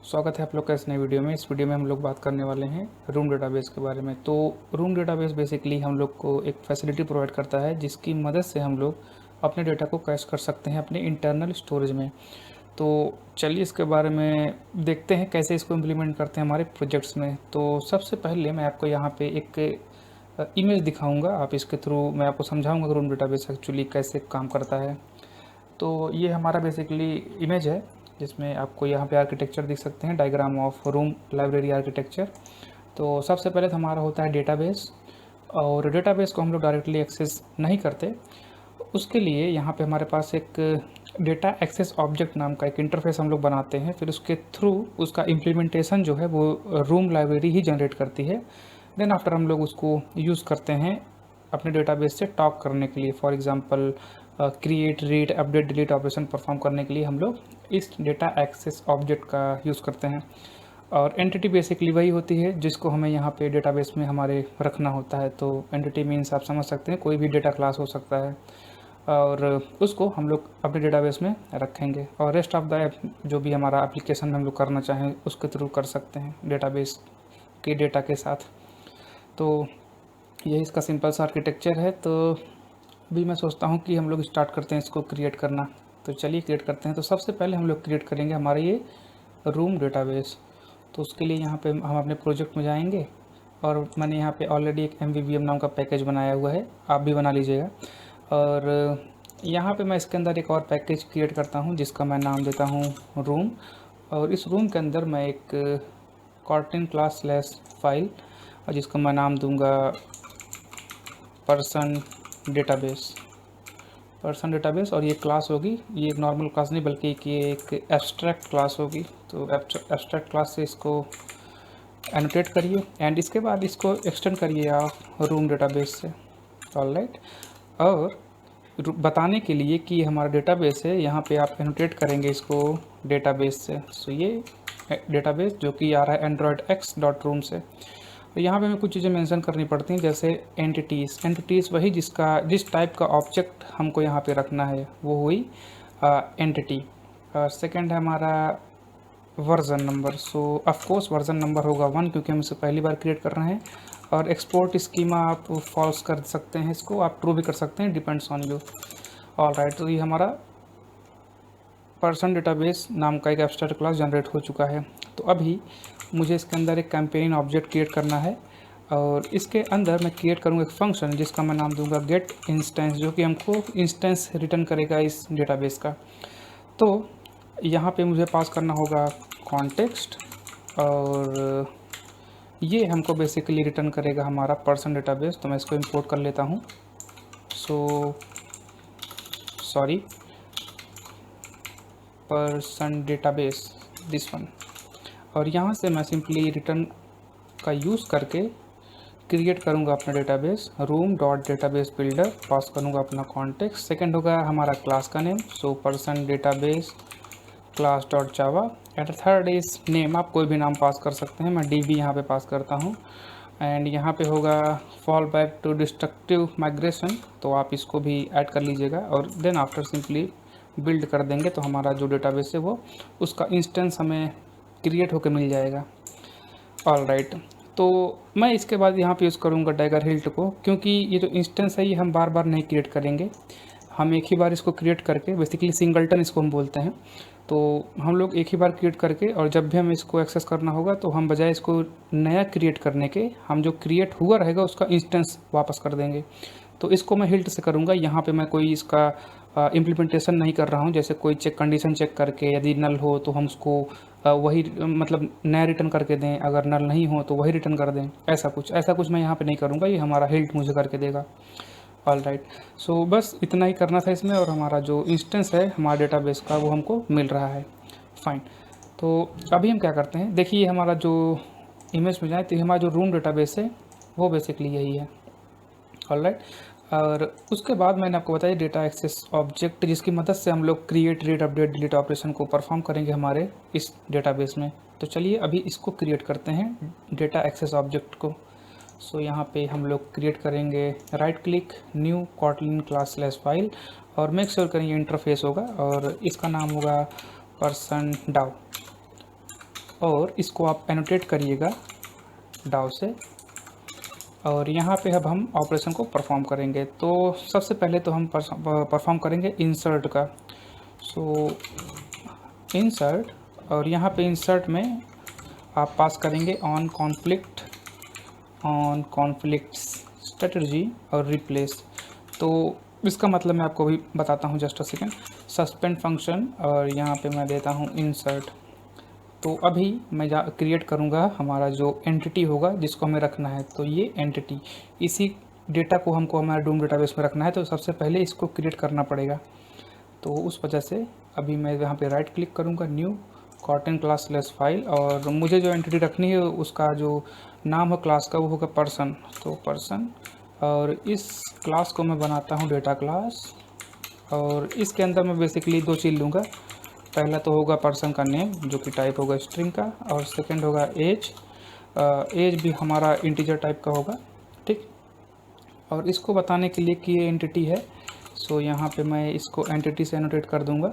स्वागत है आप लोग का इस नए वीडियो में। इस वीडियो में हम लोग बात करने वाले हैं रूम डेटाबेस के बारे में। तो रूम डेटाबेस बेसिकली हम लोग को एक फैसिलिटी प्रोवाइड करता है जिसकी मदद से हम लोग अपने डेटा को कैश कर सकते हैं अपने इंटरनल स्टोरेज में। तो चलिए इसके बारे में देखते हैं कैसे इसको इम्प्लीमेंट करते हैं हमारे प्रोजेक्ट्स में। तो सबसे पहले मैं आपको यहाँ पे एक इमेज दिखाऊंगा, आप इसके थ्रू मैं आपको समझाऊंगा कि रूम डेटाबेस एक्चुअली कैसे काम करता है। तो ये हमारा बेसिकली इमेज है जिसमें आपको यहाँ पे आर्किटेक्चर दिख सकते हैं, diagram of room library architecture. तो सबसे पहले तो हमारा होता है डेटाबेस, और डेटाबेस को हम लोग डायरेक्टली एक्सेस नहीं करते। उसके लिए यहाँ पे हमारे पास एक डेटा एक्सेस ऑब्जेक्ट नाम का एक इंटरफेस हम लोग बनाते हैं, फिर उसके थ्रू उसका इम्प्लीमेंटेशन जो है वो रूम लाइब्रेरी ही जनरेट करती है। देन आफ्टर हम लोग उसको यूज़ करते हैं अपने डेटाबेस से टॉक करने के लिए। For example create, read, update, delete operation perform करने के लिए हम लोग इस डेटा एक्सेस ऑब्जेक्ट का यूज़ करते हैं। और एंटिटी बेसिकली वही होती है जिसको हमें यहाँ पे डेटाबेस में हमारे रखना होता है। तो एंटिटी मीन्स आप समझ सकते हैं कोई भी डेटा क्लास हो सकता है, और उसको हम लोग अपने डेटाबेस में रखेंगे। और रेस्ट ऑफ द जो भी हमारा एप्लीकेशन हम लोग करना चाहें उसके थ्रू कर सकते हैं डेटाबेस के डेटा के साथ। तो यही इसका सिंपल सा आर्किटेक्चर है। तो अभी मैं सोचता हूँ कि हम लोग स्टार्ट करते हैं इसको क्रिएट करना। तो चलिए क्रिएट करते हैं। तो सबसे पहले हम लोग क्रिएट करेंगे हमारा ये रूम डेटाबेस। तो उसके लिए यहाँ पे हम अपने प्रोजेक्ट में जाएंगे, और मैंने यहाँ पे ऑलरेडी एक MVVM नाम का पैकेज बनाया हुआ है, आप भी बना लीजिएगा। और यहाँ पे मैं इसके अंदर एक और पैकेज क्रिएट करता हूँ जिसका मैं नाम देता हूँ रूम। और इस रूम के अंदर मैं एक कॉर्टिन क्लास स्लैश फाइल, और जिसका मैं नाम दूंगा पर्सन डेटाबेस। और ये क्लास होगी, ये एक नॉर्मल क्लास नहीं बल्कि ये एक एब्स्ट्रैक्ट क्लास होगी। तो एब्स्ट्रैक्ट क्लास से इसको एनोटेट करिए, एंड इसके बाद इसको एक्सटेंड करिए आप रूम डेटाबेस से। ऑलराइट। और बताने के लिए कि हमारा डेटाबेस है, यहाँ पे आप एनोटेट करेंगे इसको डेटाबेस से। सो ये डेटाबेस जो कि आ रहा है androidx.room से। तो यहाँ पे हमें कुछ चीज़ें मेंशन करनी पड़ती हैं, जैसे एंटिटीज़ वही जिस टाइप का ऑब्जेक्ट हमको यहाँ पे रखना है वो हुई एंटिटी। सेकंड है हमारा version number. So of course version number होगा 1 क्योंकि हम इसे पहली बार क्रिएट कर रहे हैं। और एक्सपोर्ट स्कीमा आप फॉल्स कर सकते हैं, इसको आप ट्रू भी कर सकते हैं, डिपेंड्स ऑन यू। ऑलराइट। तो ये हमारा पर्सन डेटाबेस नाम का एक एब्स्ट्रैक्ट क्लास जनरेट हो चुका है। तो अभी मुझे इसके अंदर एक कैंपेन ऑब्जेक्ट क्रिएट करना है, और इसके अंदर मैं क्रिएट करूँगा एक फंक्शन जिसका मैं नाम दूंगा गेट इंस्टेंस, जो कि हमको इंस्टेंस रिटर्न करेगा इस डेटाबेस का। तो यहाँ पे मुझे पास करना होगा कॉन्टेक्स्ट, और ये हमको बेसिकली रिटर्न करेगा हमारा पर्सन डेटाबेस। तो मैं इसको इंपोर्ट कर लेता हूँ। Sorry, person database this one. और यहाँ से मैं सिंपली रिटर्न का यूज़ करके क्रिएट करूँगा अपना database room dot database builder, pass करूँगा अपना कॉन्टेक्स्ट। सेकंड होगा हमारा क्लास का name, so person database class dot Java. And third is name, आप कोई भी नाम पास कर सकते हैं, मैं DB यहाँ पे पास करता हूँ। एंड यहाँ पे होगा fall back to destructive migration, तो आप इसको भी ऐड कर लीजिएगा। और देन आफ्टर सिंपली बिल्ड कर देंगे तो हमारा जो डेटाबेस है वो उसका इंस्टेंस हमें क्रिएट होकर मिल जाएगा। ऑलराइट। तो मैं इसके बाद यहाँ पे यूज़ करूँगा टाइगर हिल्ट को, क्योंकि ये जो इंस्टेंस है ये हम बार बार नहीं क्रिएट करेंगे, हम एक ही बार इसको क्रिएट करके, बेसिकली सिंगलटन इसको हम बोलते हैं। तो हम लोग एक ही बार क्रिएट करके, और जब भी हमें इसको एक्सेस करना होगा तो हम बजाय इसको नया क्रिएट करने के, हम जो क्रिएट हुआ रहेगा उसका इंस्टेंस वापस कर देंगे। तो इसको मैं हिल्ट से करूँगा। यहाँ पे मैं कोई इसका इम्प्लीमेंटेशन नहीं कर रहा हूँ, जैसे कोई कंडीशन चेक करके यदि नल हो तो हम उसको वही मतलब नया रिटर्न करके दें, अगर नल नहीं हो तो वही रिटर्न कर दें। ऐसा कुछ मैं यहाँ पे नहीं करूँगा, ये हमारा हिल्ट मुझे करके देगा। ऑलराइट। सो बस इतना ही करना था इसमें, और हमारा जो इंस्टेंस है हमारा डेटाबेस का वो हमको मिल रहा है। फाइन। तो अभी हम क्या करते हैं, देखिए हमारा जो इमेज में जाए तो हमारा जो रूम डेटाबेस है वो बेसिकली यही है। ऑलराइट। और उसके बाद मैंने आपको बताया डेटा एक्सेस ऑब्जेक्ट, जिसकी मदद से हम लोग create, read, update, delete operation को परफॉर्म करेंगे हमारे इस डेटाबेस में। तो चलिए अभी इसको क्रिएट करते हैं डेटा एक्सेस ऑब्जेक्ट को। सो यहाँ पे हम लोग क्रिएट करेंगे, right click, new Kotlin class slash file, और मेक श्योर करेंगे इंटरफेस होगा, और इसका नाम होगा पर्सन डाउ। और इसको आप एनोटेट करिएगा डाउ से। और यहाँ पे अब हम ऑपरेशन को परफॉर्म करेंगे। तो सबसे पहले तो हम परफॉर्म करेंगे इंसर्ट का। सो इंसर्ट, और यहाँ पे इंसर्ट में आप पास करेंगे ऑन कॉन्फ्लिक्ट स्ट्रेटजी और रिप्लेस। तो इसका मतलब मैं आपको भी बताता हूँ, just a second. Suspend function और यहाँ पे मैं देता हूँ इंसर्ट। तो अभी मैं क्रिएट करूँगा हमारा जो एंटिटी होगा जिसको हमें रखना है। तो ये एंटिटी, इसी डेटा को हमको हमारे डूम डेटाबेस में रखना है, तो सबसे पहले इसको क्रिएट करना पड़ेगा। तो उस वजह से अभी मैं यहाँ पे राइट क्लिक करूँगा, new cotton class less file, और मुझे जो एंटिटी रखनी है उसका जो नाम है क्लास का वो होगा पर्सन। तो पर्सन, और इस क्लास को मैं बनाता हूँ डेटा क्लास, और इसके अंदर मैं बेसिकली दो चीज़ लूँगा। पहला तो होगा पर्सन का नेम जो कि टाइप होगा स्ट्रिंग का, और सेकंड होगा एज। एज भी हमारा इंटीजर टाइप का होगा, ठीक। और इसको बताने के लिए कि ये एंटिटी है, सो यहाँ पे मैं इसको एंटिटी से एनोटेट कर दूँगा।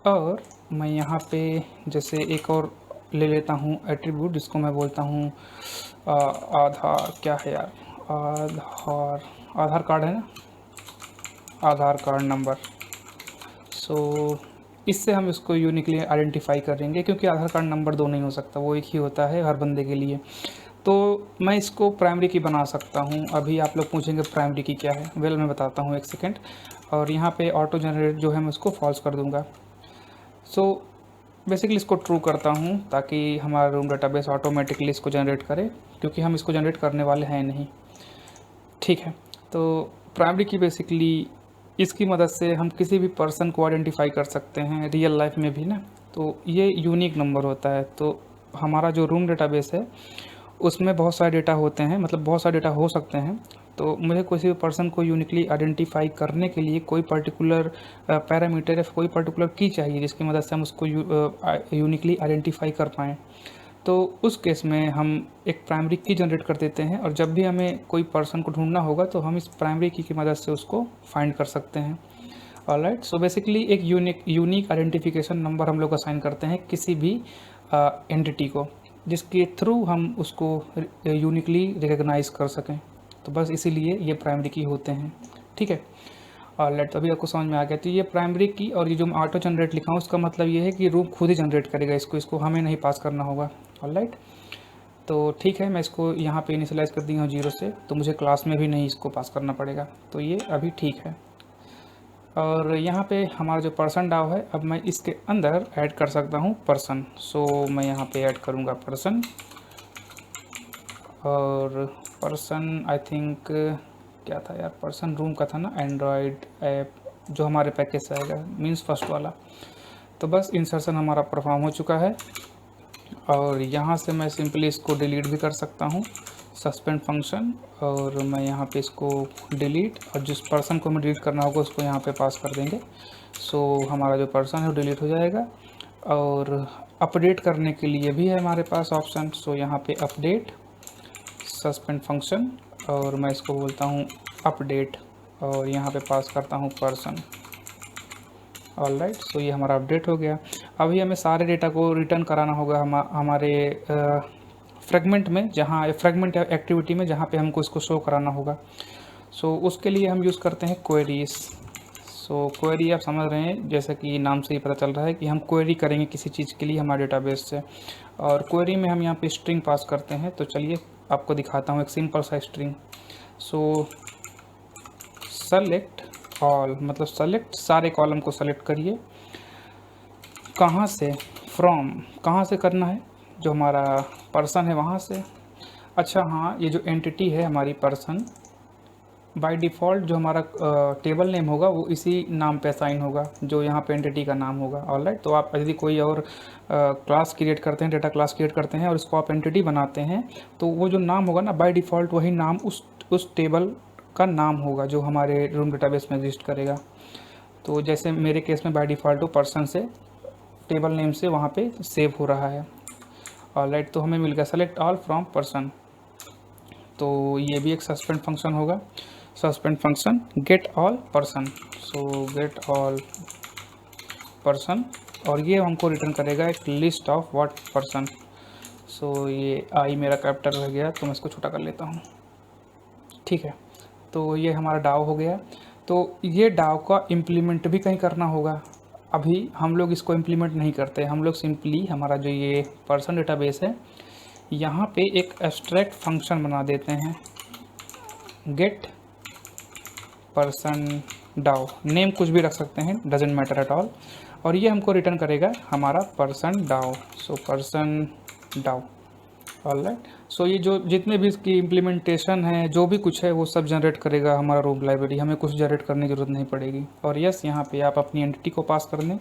और मैं यहाँ पे जैसे एक और ले लेता हूँ एट्रीब्यूट जिसको मैं बोलता हूँ आधार, क्या है यार, आधार कार्ड है ना, आधार कार्ड नंबर। सो इससे हम इसको यूनिकली आइडेंटिफाई करेंगे, क्योंकि आधार कार्ड नंबर दो नहीं हो सकता, वो एक ही होता है हर बंदे के लिए। तो मैं इसको प्राइमरी की बना सकता हूँ। अभी आप लोग पूछेंगे प्राइमरी की क्या है, वेल मैं बताता हूँ, एक सेकेंड। और यहाँ पे ऑटो जनरेट जो है मैं उसको फॉल्स कर दूँगा। सो बेसिकली इसको ट्रू करता हूँ ताकि हमारा रूम डेटाबेस ऑटोमेटिकली इसको जनरेट करे, क्योंकि हम इसको जनरेट करने वाले हैं नहीं, ठीक है। तो प्राइमरी की बेसिकली इसकी मदद से हम किसी भी पर्सन को आइडेंटिफाई कर सकते हैं रियल लाइफ में भी ना। तो ये यूनिक नंबर होता है। तो हमारा जो रूम डेटाबेस है उसमें बहुत सारे डेटा होते हैं, मतलब बहुत सारे डेटा हो सकते हैं। तो मुझे किसी भी पर्सन को यूनिकली आइडेंटिफाई करने के लिए कोई पर्टिकुलर पैरामीटर या कोई पर्टिकुलर की चाहिए जिसकी मदद से हम उसको यूनिकली आइडेंटिफाई कर पाएँ। तो उस केस में हम एक प्राइमरी की जनरेट कर देते हैं, और जब भी हमें कोई पर्सन को ढूंढना होगा तो हम इस प्राइमरी की मदद से उसको फाइंड कर सकते हैं। ऑलराइट, सो बेसिकली एक यूनिक आइडेंटिफिकेशन नंबर हम लोग असाइन करते हैं किसी भी एंटिटी को, जिसके थ्रू हम उसको यूनिकली रिकग्नाइज कर सकें। तो बस इसीलिए ये प्राइमरी की होते हैं, ठीक है। ऑलराइट, तो अभी आपको समझ में आ गया। तो ये प्राइमरी की, और ये जो मैं ऑटो जनरेट लिखा हूँ उसका मतलब ये है कि रूम खुद ही जनरेट करेगा इसको हमें नहीं पास करना होगा। ऑलराइट, तो ठीक है, मैं इसको यहाँ पे इनिशियलाइज़ कर दी हूँ 0 से, तो मुझे क्लास में भी नहीं इसको पास करना पड़ेगा। तो ये अभी ठीक है। और यहाँ पे हमारा जो पर्सन डाव है, अब मैं इसके अंदर ऐड कर सकता हूँ पर्सन। सो मैं यहाँ पे ऐड करूँगा पर्सन, और पर्सन आई थिंक क्या था यार, पर्सन रूम का था ना, एंड्रॉयड ऐप जो हमारे पैकेज से आएगा, मीन्स फर्स्ट वाला। तो बस इंसर्शन हमारा परफॉर्म हो चुका है, और यहाँ से मैं सिंपली इसको डिलीट भी कर सकता हूँ, सस्पेंड फंक्शन, और मैं यहाँ पे इसको डिलीट, और जिस पर्सन को हमें डिलीट करना होगा उसको यहाँ पे पास कर देंगे। सो हमारा जो पर्सन है वो डिलीट हो जाएगा। और अपडेट करने के लिए भी है हमारे पास ऑप्शन। सो यहाँ पे अपडेट सस्पेंड फंक्शन, और मैं इसको बोलता हूँ अपडेट, और यहाँ पे पास करता हूँ पर्सन। ऑलराइट, सो ये हमारा अपडेट हो गया। अभी हमें सारे डेटा को रिटर्न कराना होगा हमारे फ्रेगमेंट में, जहाँ फ्रेगमेंट एक्टिविटी में जहाँ पे हमको इसको शो कराना होगा। सो उसके लिए हम यूज़ करते हैं क्वेरीज। सो क्वेरी आप समझ रहे हैं, जैसे कि नाम से ही पता चल रहा है कि हम क्वेरी करेंगे किसी चीज़ के लिए हमारे डेटाबेस से, और क्वेरी में हम यहाँ पे स्ट्रिंग पास करते हैं। तो चलिए आपको दिखाता हूँ एक सिंपल सा स्ट्रिंग। सो सेलेक्ट ऑल, मतलब सेलेक्ट सारे कॉलम को सेलेक्ट करिए। कहाँ से, फ्रॉम, कहाँ से करना है, जो हमारा पर्सन है वहाँ से। अच्छा हाँ, ये जो एंटिटी है हमारी पर्सन, बाय डिफ़ॉल्ट जो हमारा टेबल नेम होगा वो इसी नाम पे असाइन होगा जो यहाँ पे एंटिटी का नाम होगा। ऑलराइट, तो आप यदि कोई और क्लास क्रिएट करते हैं, डेटा क्लास क्रिएट करते हैं और इसको आप एंटिटी बनाते हैं, तो वो जो नाम होगा ना, बाय डिफ़ॉल्ट वही नाम उस टेबल का नाम होगा जो हमारे रूम डेटाबेस में एग्जिस्ट करेगा। तो जैसे मेरे केस में बाय डिफ़ॉल्ट वो पर्सन से टेबल नेम से वहाँ पे सेव हो रहा है। ऑलराइट, तो हमें मिल गया सेलेक्ट ऑल फ्रॉम पर्सन। तो ये भी एक सस्पेंड फंक्शन होगा, suspend function get all person. सो गेट ऑल पर्सन, और ये हमको रिटर्न करेगा एक लिस्ट ऑफ व्हाट पर्सन। सो ये आई मेरा कैरेक्टर रह गया, तो मैं इसको छोटा कर लेता हूँ। ठीक है, तो ये हमारा डाव हो गया। तो ये डाव का इम्प्लीमेंट भी कहीं करना होगा। अभी हम लोग इसको इम्प्लीमेंट नहीं करते, हम लोग सिंपली हमारा जो ये पर्सन डेटाबेस है यहाँ पे एक एब्स्ट्रैक्ट फंक्शन बना देते हैं, गेट पर्सन डाव, नेम कुछ भी रख सकते हैं, डजेंट मैटर एट ऑल। और ये हमको रिटर्न करेगा हमारा पर्सन डाव। सो पर्सन डाव, ऑलराइट। सो ये जो जितने भी इसकी इम्प्लीमेंटेशन है, जो भी कुछ है, वो सब जनरेट करेगा हमारा रूम लाइब्रेरी, हमें कुछ जनरेट करने की ज़रूरत नहीं पड़ेगी। और यस, यहाँ पे आप अपनी एंटिटी को पास कर दें,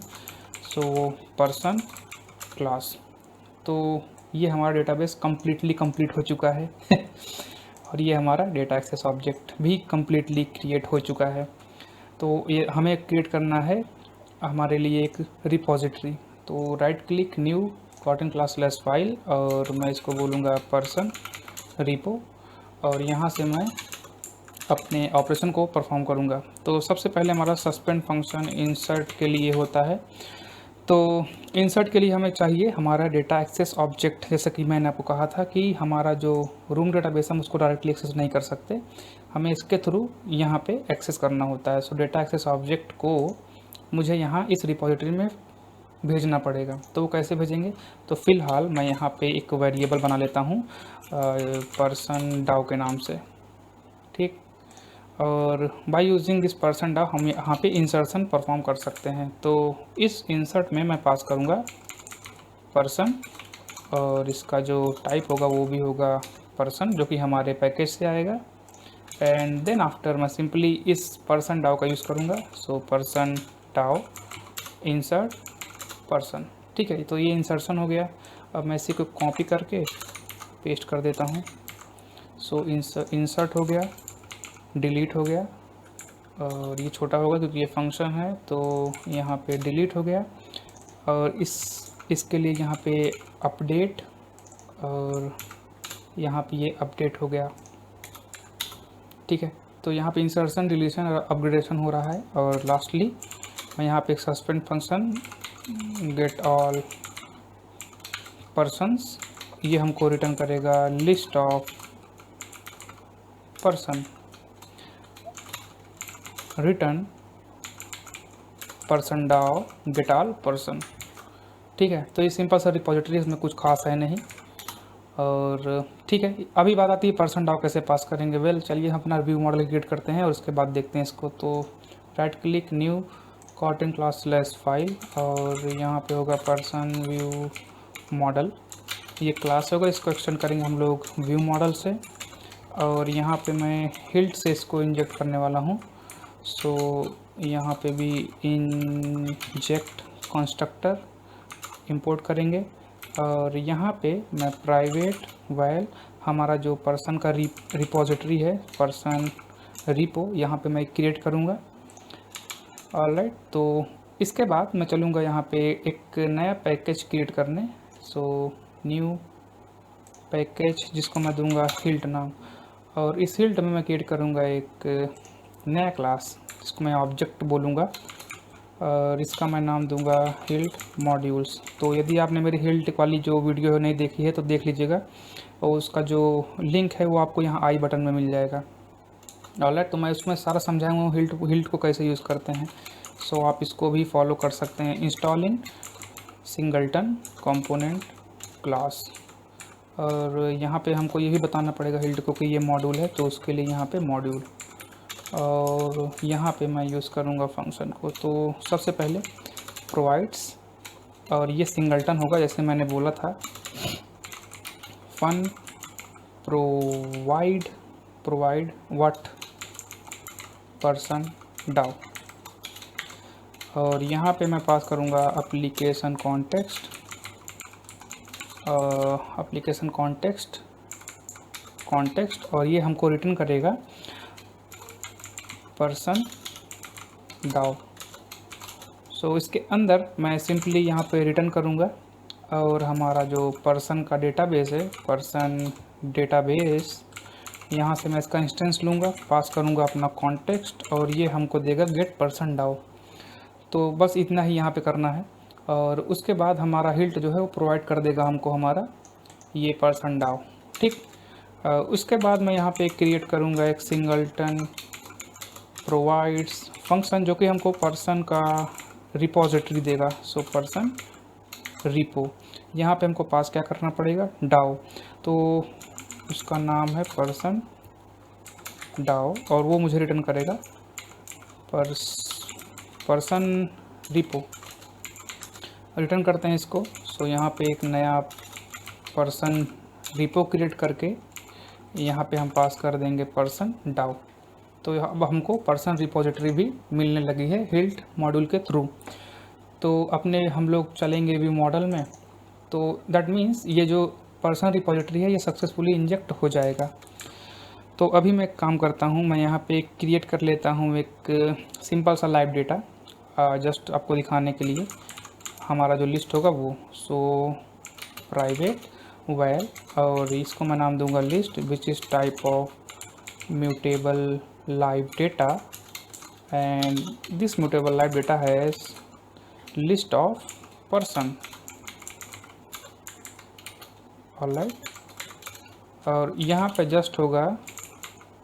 सो पर्सन क्लास। तो ये हमारा डेटाबेस कम्प्लीटली कंप्लीट हो चुका है और ये हमारा डेटा एक्सेस ऑब्जेक्ट भी कम्प्लीटली क्रिएट हो चुका है। तो ये हमें क्रिएट करना है हमारे लिए एक रिपोजिटरी। तो right click, new cotton class slash file, और मैं इसको बोलूँगा पर्सन रिपो, और यहाँ से मैं अपने ऑपरेशन को परफॉर्म करूँगा। तो सबसे पहले हमारा सस्पेंड फंक्शन इंसर्ट के लिए होता है। तो इंसर्ट के लिए हमें चाहिए हमारा डेटा एक्सेस ऑब्जेक्ट। जैसा कि मैंने आपको कहा था कि हमारा जो रूम डेटाबेस हम उसको डायरेक्टली एक्सेस नहीं कर सकते, हमें इसके थ्रू यहाँ पे एक्सेस करना होता है। सो डेटा एक्सेस ऑब्जेक्ट को मुझे यहाँ इस रिपोजिटरी में भेजना पड़ेगा। तो वो कैसे भेजेंगे? तो फ़िलहाल मैं यहाँ पे एक वेरिएबल बना लेता हूँ पर्सन डाव के नाम से, ठीक। और बाय यूजिंग दिस पर्सन डाव हम यहाँ पे इंसर्शन परफॉर्म कर सकते हैं। तो इस इंसर्ट में मैं पास करूँगा पर्सन, और इसका जो टाइप होगा वो भी होगा पर्सन, जो कि हमारे पैकेज से आएगा। एंड देन आफ्टर मैं सिंपली इस पर्सन डाव का यूज़ करूँगा। सो पर्सन डाव इंसर्ट पर्सन, ठीक है। तो ये इंसर्शन हो गया। अब मैं इसी को कॉपी करके पेस्ट कर देता हूँ। सो इंसर्ट हो गया, डिलीट हो गया, और ये छोटा होगा क्योंकि ये फंक्शन है, तो यहाँ पे डिलीट हो गया। और इसके लिए यहाँ पे अपडेट, और यहाँ पे ये अपडेट हो गया, ठीक है। तो यहाँ पे इंसर्शन, डिलीशन और अपग्रेडेशन हो रहा है। और लास्टली मैं यहाँ पे एक suspend function get all persons, ये हमको रिटर्न करेगा list of person, return person dao get all person, ठीक है। तो ये सिंपल सा रिपोजिटरी, इसमें कुछ खास है नहीं। और ठीक है, अभी बात आती है पर्सन डाव कैसे पास करेंगे। वेल चलिए हम अपना व्यू मॉडल क्रिएट करते हैं और उसके बाद देखते हैं इसको। तो right click, new cotton class slash file, और यहाँ पे होगा पर्सन व्यू मॉडल, ये क्लास होगा। इसको एक्सटेंड करेंगे हम लोग व्यू मॉडल से, और यहाँ पे मैं हिल्ट से इसको इंजेक्ट करने वाला हूँ। सो यहाँ पे भी इंजेक्ट कंस्ट्रक्टर इंपोर्ट करेंगे, और यहाँ पे मैं प्राइवेट वैल हमारा जो पर्सन का रिपोजिटरी है पर्सन रिपो, यहाँ पे मैं क्रिएट करूँगा। ऑलराइट, तो इसके बाद मैं चलूँगा यहाँ पे एक नया पैकेज क्रिएट करने। सो न्यू पैकेज, जिसको मैं दूंगा हिल्ट नाम, और इस हिल्ट में मैं क्रिएट करूँगा एक नया क्लास जिसको मैं ऑब्जेक्ट बोलूँगा, और इसका मैं नाम दूंगा हिल्ट मॉड्यूल्स। तो यदि आपने मेरी हिल्ट वाली जो वीडियो नहीं देखी है तो देख लीजिएगा, और उसका जो लिंक है वो आपको यहाँ आई बटन में मिल जाएगा। ऑलराइट, तो मैं उसमें सारा समझाऊंगा हिल्ट को कैसे यूज़ करते हैं। सो आप इसको भी फॉलो कर सकते हैं। इंस्टॉलिंग सिंगलटन कंपोनेंट क्लास, और यहाँ पे हमको ये भी बताना पड़ेगा हिल्ट को कि ये मॉड्यूल है, तो उसके लिए यहाँ पे मॉड्यूल, और यहाँ पे मैं यूज़ करूँगा फंक्शन को। तो सबसे पहले प्रोवाइड्स, और ये सिंगलटन होगा जैसे मैंने बोला था, फन प्रोवाइड व्हाट पर्सन डाव, और यहाँ पे मैं पास करूँगा एप्लीकेशन कॉन्टेक्स्ट, और ये हमको रिटर्न करेगा पर्सन डाव। सो इसके अंदर मैं सिंपली यहाँ पे रिटर्न करूँगा, और हमारा जो पर्सन का डेटाबेस है पर्सन डेटाबेस, यहाँ से मैं इसका इंस्टेंस लूँगा, पास करूँगा अपना कॉन्टेक्स्ट, और ये हमको देगा गेट पर्सन डाव। तो बस इतना ही यहाँ पे करना है। और उसके बाद हमारा हिल्ट जो है वो प्रोवाइड कर देगा हमको हमारा ये पर्सन डाउ। ठीक, उसके बाद मैं यहाँ पे क्रिएट करूँगा एक सिंगलटन प्रोवाइड्स फंक्शन जो कि हमको पर्सन का रिपोजिटरी देगा। सो पर्सन रिपो, यहाँ पे हमको पास क्या करना पड़ेगा, डाउ। तो उसका नाम है पर्सन डाउ और वो मुझे रिटर्न करेगा पर्सन रिपो। रिटर्न करते हैं इसको। सो यहाँ पे एक नया पर्सन रिपो क्रिएट करके यहाँ पे हम पास कर देंगे पर्सन डाउ। तो अब हमको पर्सन रिपोजिटरी भी मिलने लगी है हिल्ट मॉड्यूल के थ्रू। तो अपने हम लोग चलेंगे व्यू मॉडल में, तो दैट मीन्स ये जो पर्सन रिपोजिटरी है ये सक्सेसफुली इंजेक्ट हो जाएगा। तो अभी मैं एक काम करता हूँ, मैं यहाँ पे क्रिएट कर लेता हूँ एक सिंपल सा लाइव डेटा, जस्ट आपको दिखाने के लिए हमारा जो लिस्ट होगा वो। सो प्राइवेट वैल और इसको मैं नाम दूंगा list which is type of mutable live data and this mutable live data has list of person. Alright, और यहाँ पे जस्ट होगा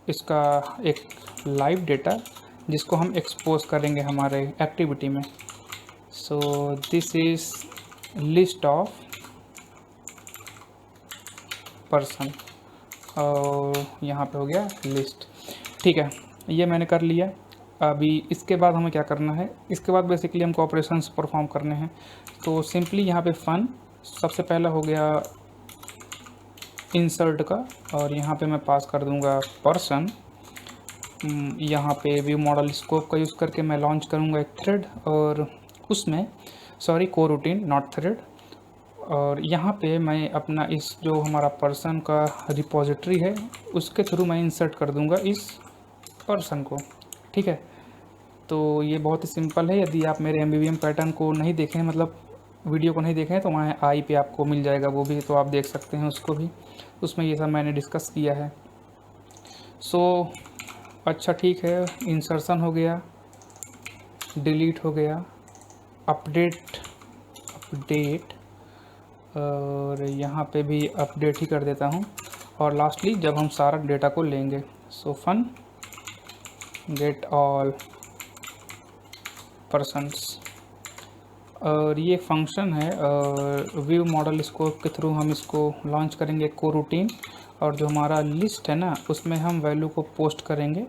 इसका एक लाइव डेटा जिसको हम एक्सपोज करेंगे हमारे एक्टिविटी में। So this is list of person और यहाँ पे हो गया लिस्ट। ठीक है, ये मैंने कर लिया। अभी इसके बाद हमें क्या करना है, इसके बाद बेसिकली हमको ऑपरेशंस परफॉर्म करने हैं। तो सिंपली यहाँ पे फन सबसे पहला हो गया इंसर्ट का, और यहाँ पे मैं पास कर दूँगा पर्सन। यहाँ पे व्यू मॉडल स्कोप का यूज़ करके मैं लॉन्च करूँगा एक थ्रेड और उसमें को रूटीन नॉट थ्रेड। और यहाँ पे मैं अपना इस जो हमारा पर्सन का रिपोजिटरी है उसके थ्रू मैं इंसर्ट कर दूँगा इस पर्सन को। ठीक है, तो ये बहुत ही सिंपल है। यदि आप मेरे MVVM पैटर्न को नहीं देखें, मतलब वीडियो को नहीं देखें, तो वहाँ आई पे आपको मिल जाएगा, वो भी तो आप देख सकते हैं उसको भी, उसमें ये सब मैंने डिस्कस किया है। सो अच्छा ठीक है, इंसर्शन हो गया, डिलीट हो गया, अपडेट और यहाँ पे भी अपडेट ही कर देता हूँ। और लास्टली जब हम सारा डेटा को लेंगे, so fun get all persons, और ये फंक्शन है और व्यू मॉडल स्कोप के थ्रू हम इसको लॉन्च करेंगे को रूटीन। और जो हमारा लिस्ट है ना उसमें हम वैल्यू को पोस्ट करेंगे।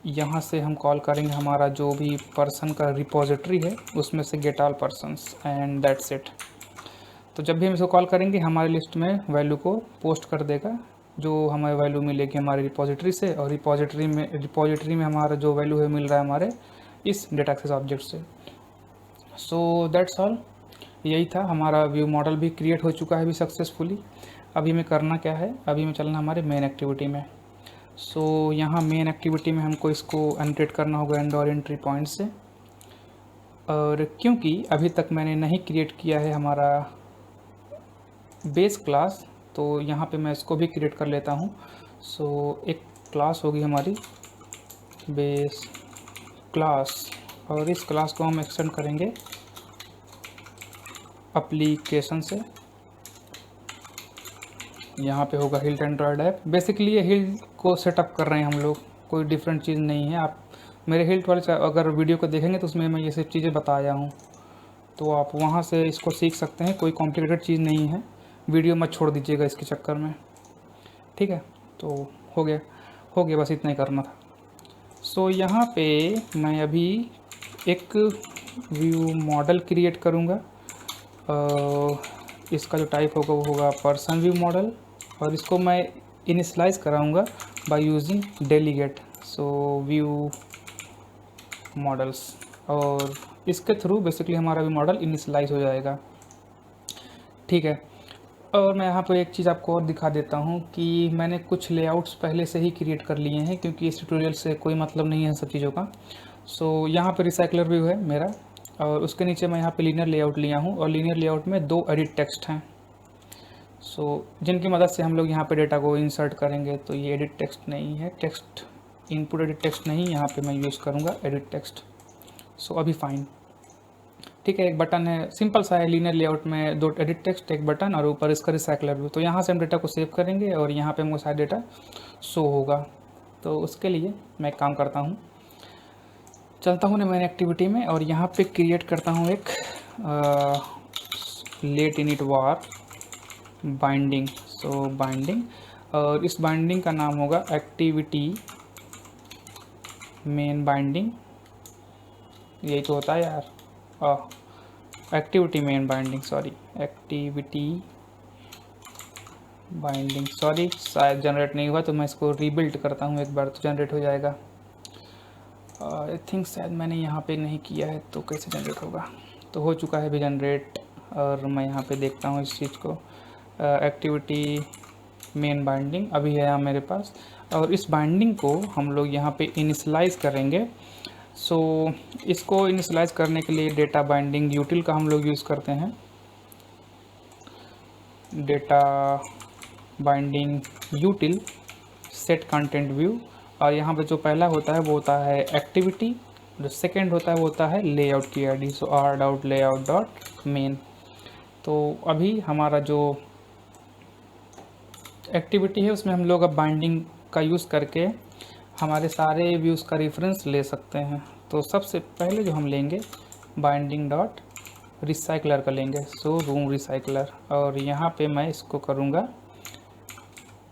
यहाँ से हम कॉल करेंगे हमारा जो भी पर्सन का रिपोजिटरी है उसमें से gate all persons and that's it. तो जब भी हम इसको कॉल करेंगे हमारे लिस्ट में वैल्यू को पोस्ट कर देगा, जो हमें वैल्यू मिलेगी हमारे रिपोजिटरी से, और रिपोजिटरी में हमारा जो वैल्यू है मिल रहा है हमारे इस डेटा एक्सेस ऑब्जेक्ट से। सो दैट्स ऑल, यही था हमारा व्यू मॉडल भी क्रिएट हो चुका है अभी सक्सेसफुली। अभी हमें करना क्या है, अभी हमें चलना हमारे मेन एक्टिविटी में। सो यहाँ मेन एक्टिविटी में हमको इसको एनोटेट करना होगा एंड एंट्री पॉइंट से, और क्योंकि अभी तक मैंने नहीं क्रिएट किया है हमारा बेस क्लास, तो यहाँ पे मैं इसको भी क्रिएट कर लेता हूँ। सो एक क्लास होगी हमारी बेस क्लास, और इस क्लास को हम एक्सटेंड करेंगे एप्लीकेशन से। यहाँ पे होगा हिल्ट एंड्रॉयड ऐप। बेसिकली ये हिल्ट को सेटअप कर रहे हैं हम लोग, कोई डिफरेंट चीज़ नहीं है। आप मेरे हिल्ट वाले अगर वीडियो को देखेंगे तो उसमें मैं ये सब चीज़ें बताया हूँ, तो आप वहाँ से इसको सीख सकते हैं। कोई कॉम्प्लिकेटेड चीज़ नहीं है, वीडियो मत छोड़ दीजिएगा इसके चक्कर में। ठीक है, तो हो गया, बस इतना ही करना था। सो यहाँ पे मैं अभी एक व्यू मॉडल क्रिएट करूँगा। इसका जो टाइप होगा वो होगा पर्सन व्यू मॉडल, और इसको मैं इनिशियलाइज़ कराऊँगा by using delegate. So view models, और इसके थ्रू बेसिकली हमारा व्यू मॉडल इनिशियलाइज़ हो जाएगा। ठीक है, और मैं यहाँ पर एक चीज़ आपको और दिखा देता हूँ कि मैंने कुछ लेआउट्स पहले से ही क्रिएट कर लिए हैं, क्योंकि इस ट्यूटोरियल से कोई मतलब नहीं है सब चीज़ों का। सो यहाँ पे रिसाइकलर व्यू है मेरा, और उसके नीचे मैं यहाँ पे लीनियर लेआउट लिया हूँ, और लीनियर लेआउट में 2 एडिट टेक्स्ट हैं। सो जिनकी मदद से हम लोग यहाँ पे डेटा को इंसर्ट करेंगे। तो ये एडिट टेक्स्ट नहीं है, टेक्स्ट इनपुट एडिट टेक्स्ट नहीं, यहाँ पे मैं यूज़ करूँगा एडिट टेक्स्ट। सो अभी फाइन, ठीक है, एक बटन है, सिंपल सा है, लीनियर लेआउट में 2 एडिट टेक्स्ट, एक बटन और ऊपर इसका रिसाइकलर व्यू। तो यहाँ से हम डेटा को सेव करेंगे और यहाँ पे हमको सारा डेटा शो होगा। तो उसके लिए मैं एक काम करता हूँ, चलता हूँ मेन एक्टिविटी में और यहाँ पे क्रिएट करता हूँ एक लेट इनिट वार बाइंडिंग। सो बाइंडिंग, और इस बाइंडिंग का नाम होगा एक्टिविटी मेन बाइंडिंग। यही तो होता है यार, activity main binding, sorry activity binding, sorry शायद जनरेट नहीं हुआ, तो मैं इसको रीबिल्ड करता हूँ एक बार, तो जनरेट हो जाएगा। आई थिंक शायद मैंने यहाँ पे नहीं किया है, तो कैसे जनरेट होगा। तो हो चुका है भी जनरेट, और मैं यहाँ पे देखता हूँ इस चीज़ को, एक्टिविटी मेन बाइंडिंग अभी है यहाँ मेरे पास। और इस बाइंडिंग को हम लोग यहाँ पे इनिशलाइज करेंगे। सो इसको इनिशलाइज करने के लिए डेटा बाइंडिंग यूटिल का हम लोग यूज़ करते हैं। Data binding यूटिल set content view, और यहाँ पे जो पहला होता है वो होता है एक्टिविटी, जो सेकंड होता है वो होता है लेआउट की ID. So R dot layout dot main. तो अभी हमारा जो एक्टिविटी है उसमें हम लोग अब बाइंडिंग का यूज़ करके हमारे सारे व्यूज़ का रेफरेंस ले सकते हैं। तो सबसे पहले जो हम लेंगे बाइंडिंग डॉट रिसाइकलर का लेंगे, सो रूम रिसाइकलर, और यहाँ पे मैं इसको करूँगा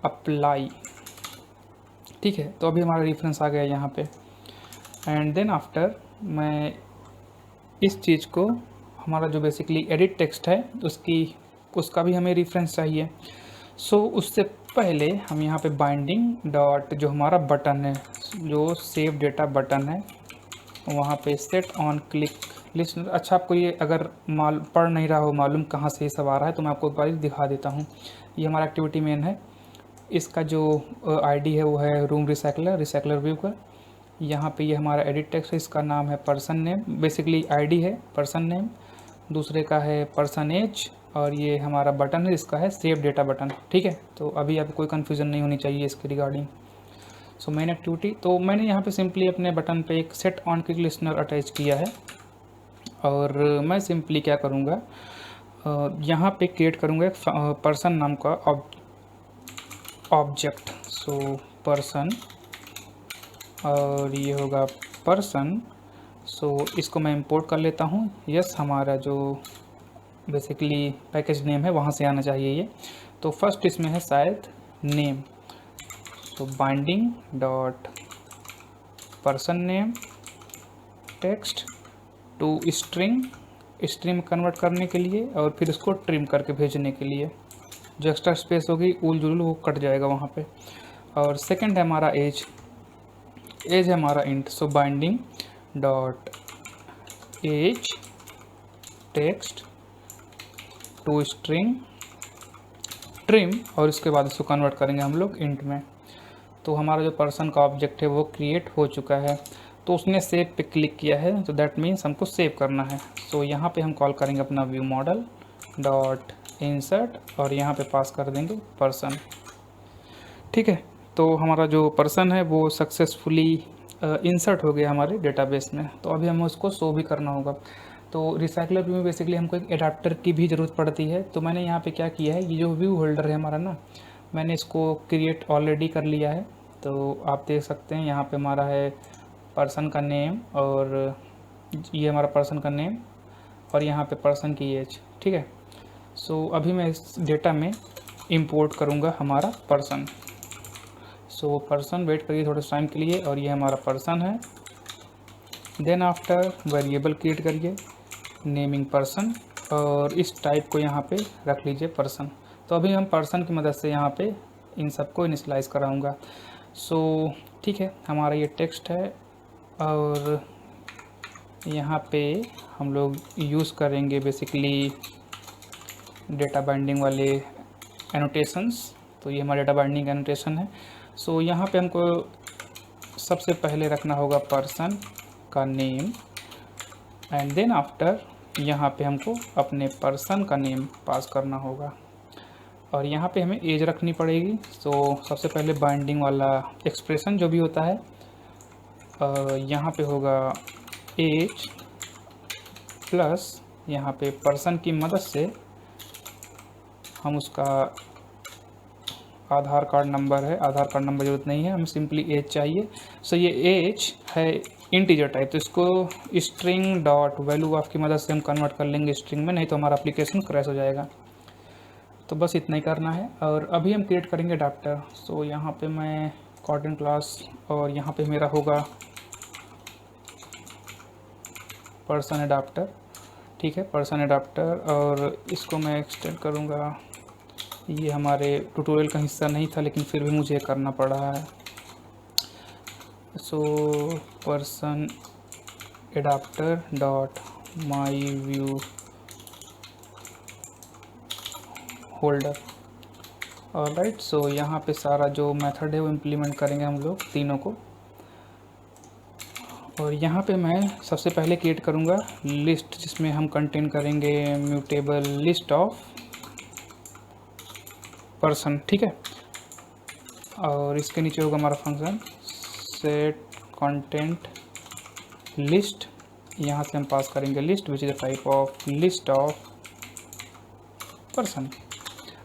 अप्लाई। ठीक है, तो अभी हमारा रेफरेंस आ गया यहाँ पे। एंड देन आफ्टर मैं इस चीज़ को, हमारा जो बेसिकली एडिट टेक्स्ट है उसका भी हमें रेफरेंस चाहिए। सो उससे पहले हम यहाँ पे बाइंडिंग डॉट जो हमारा बटन है, जो सेव डेटा बटन है, वहाँ पे सेट ऑन क्लिक लिस्टनर। अच्छा, आपको ये अगर पढ़ नहीं रहा हो मालूम कहाँ से ये सब आ रहा है, तो मैं आपको एक बार दिखा देता हूँ। ये हमारा एक्टिविटी मेन है, इसका जो आईडी है वो है रूम रिसाइकलर व्यू का। यहाँ पे ये हमारा एडिट टेक्स्ट है, इसका नाम है पर्सन नेम, बेसिकली आईडी है पर्सन नेम, दूसरे का है पर्सन एज, और ये हमारा बटन है इसका है सेव डेटा बटन। ठीक है, तो अभी आपको कोई कन्फ्यूज़न नहीं होनी चाहिए इसके रिगार्डिंग। सो मेन एक्टिविटी, तो मैंने यहाँ पे सिंपली अपने बटन पे एक set on click listener attach किया है, और मैं सिंपली क्या करूँगा, यहाँ पे क्रिएट करूँगा एक पर्सन नाम का ऑब्जेक्ट। सो पर्सन, और ये होगा पर्सन। सो इसको मैं इंपोर्ट कर लेता हूँ। यस, हमारा जो बेसिकली पैकेज नेम है वहाँ से आना चाहिए ये। तो फर्स्ट इसमें है शायद name. So binding dot person name text to string convert करने के लिए, और फिर इसको ट्रिम करके भेजने के लिए। जो एक्स्ट्रा स्पेस होगी उल जुल वो कट जाएगा वहाँ पे। और सेकंड है हमारा एज है हमारा int. So binding dot age text to string trim, और इसके बाद इसको कन्वर्ट करेंगे हम लोग इंट में। तो हमारा जो पर्सन का ऑब्जेक्ट है वो क्रिएट हो चुका है। तो उसने सेव पे क्लिक किया है, तो दैट मीन्स हमको सेव करना है। सो यहाँ पे हम कॉल करेंगे अपना व्यू मॉडल डॉट इंसर्ट, और यहाँ पे पास कर देंगे पर्सन। ठीक है, तो हमारा जो पर्सन है वो सक्सेसफुली इंसर्ट हो गया हमारे डेटाबेस में। तो अभी हमें उसको शो भी करना होगा। तो रिसाइकलर व्यू में बेसिकली हमको एक एडाप्टर की भी ज़रूरत पड़ती है। तो मैंने यहाँ पे क्या किया है, ये जो व्यू होल्डर है हमारा ना, मैंने इसको क्रिएट ऑलरेडी कर लिया है। तो आप देख सकते हैं यहाँ पे हमारा है पर्सन का नेम, और ये हमारा पर्सन का नेम, और यहाँ पे पर्सन की एज। ठीक है, सो अभी मैं इस डेटा में इंपोर्ट करूँगा हमारा पर्सन। सो पर्सन, वेट करिए थोड़े टाइम के लिए, और ये हमारा पर्सन है। देन आफ्टर वेरिएबल क्रिएट करिए नेमिंग पर्सन, और इस टाइप को यहाँ पे रख लीजिए पर्सन। तो अभी हम पर्सन की मदद से यहाँ पे इन सबको इनिशलाइज कराऊंगा। सो ठीक है, हमारा ये टेक्स्ट है, और यहाँ पे हम लोग यूज़ करेंगे बेसिकली डेटा बाइंडिंग वाले एनोटेशंस। तो ये हमारा डेटा बाइंडिंग एनोटेशन है। सो यहाँ पे हमको सबसे पहले रखना होगा पर्सन का नेम, एंड देन आफ्टर यहाँ पे हमको अपने पर्सन का नेम पास करना होगा, और यहाँ पे हमें एज रखनी पड़ेगी। सो सबसे पहले बाइंडिंग वाला एक्सप्रेशन जो भी होता है, यहाँ पे होगा एज प्लस यहाँ पे पर्सन की मदद से हम उसका आधार कार्ड नंबर है, आधार कार्ड नंबर ज़रूरत नहीं है, हमें सिंपली एज चाहिए। सो ये एज है इंटीजर टाइप, तो इसको स्ट्रिंग डॉट वैल्यू ऑफ की मदद से हम कन्वर्ट कर लेंगे स्ट्रिंग में, नहीं तो हमारा एप्लीकेशन क्रैश हो जाएगा। तो बस इतना ही करना है। और अभी हम क्रिएट करेंगे अडाप्टर। सो यहाँ पे मैं कॉटन क्लास और यहाँ पे मेरा होगा पर्सन अडाप्टर, ठीक है, पर्सन अडाप्टर। और इसको मैं एक्सटेंड करूँगा, ये हमारे ट्यूटोरियल का हिस्सा नहीं था लेकिन फिर भी मुझे करना पड़ा है। So person adapter dot my view holder. Alright, so यहाँ पे सारा जो मेथड है वो इम्प्लीमेंट करेंगे हम लोग तीनों को। और यहाँ पे मैं सबसे पहले क्रिएट करूँगा लिस्ट, जिसमें हम कंटेन करेंगे म्यूटेबल लिस्ट ऑफ पर्सन, ठीक है। और इसके नीचे होगा हमारा फंक्शन सेट कंटेंट लिस्ट, यहाँ से हम पास करेंगे list which is the type of list of person.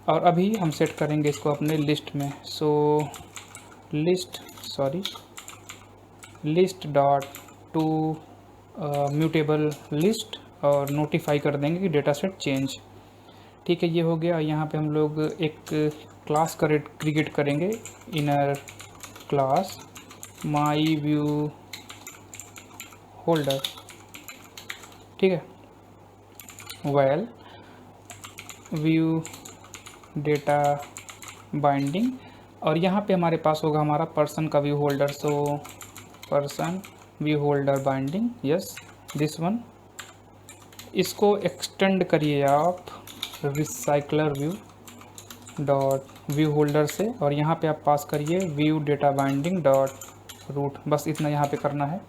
और अभी हम सेट करेंगे इसको अपने लिस्ट में। So list dot to mutable list और नोटिफाई कर देंगे कि डेटा सेट चेंज, ठीक है, ये हो गया। यहाँ पे हम लोग एक क्लास क्रिएट करेंगे, inner class my view holder, ठीक है, वेल व्यू डेटा बाइंडिंग। और यहाँ पे हमारे पास होगा हमारा पर्सन का view holder. So person view holder binding, yes this one. इसको एक्सटेंड करिए आप recycler view dot view holder से, और यहाँ पे आप पास करिए view data binding dot root. बस इतना यहाँ पे करना है।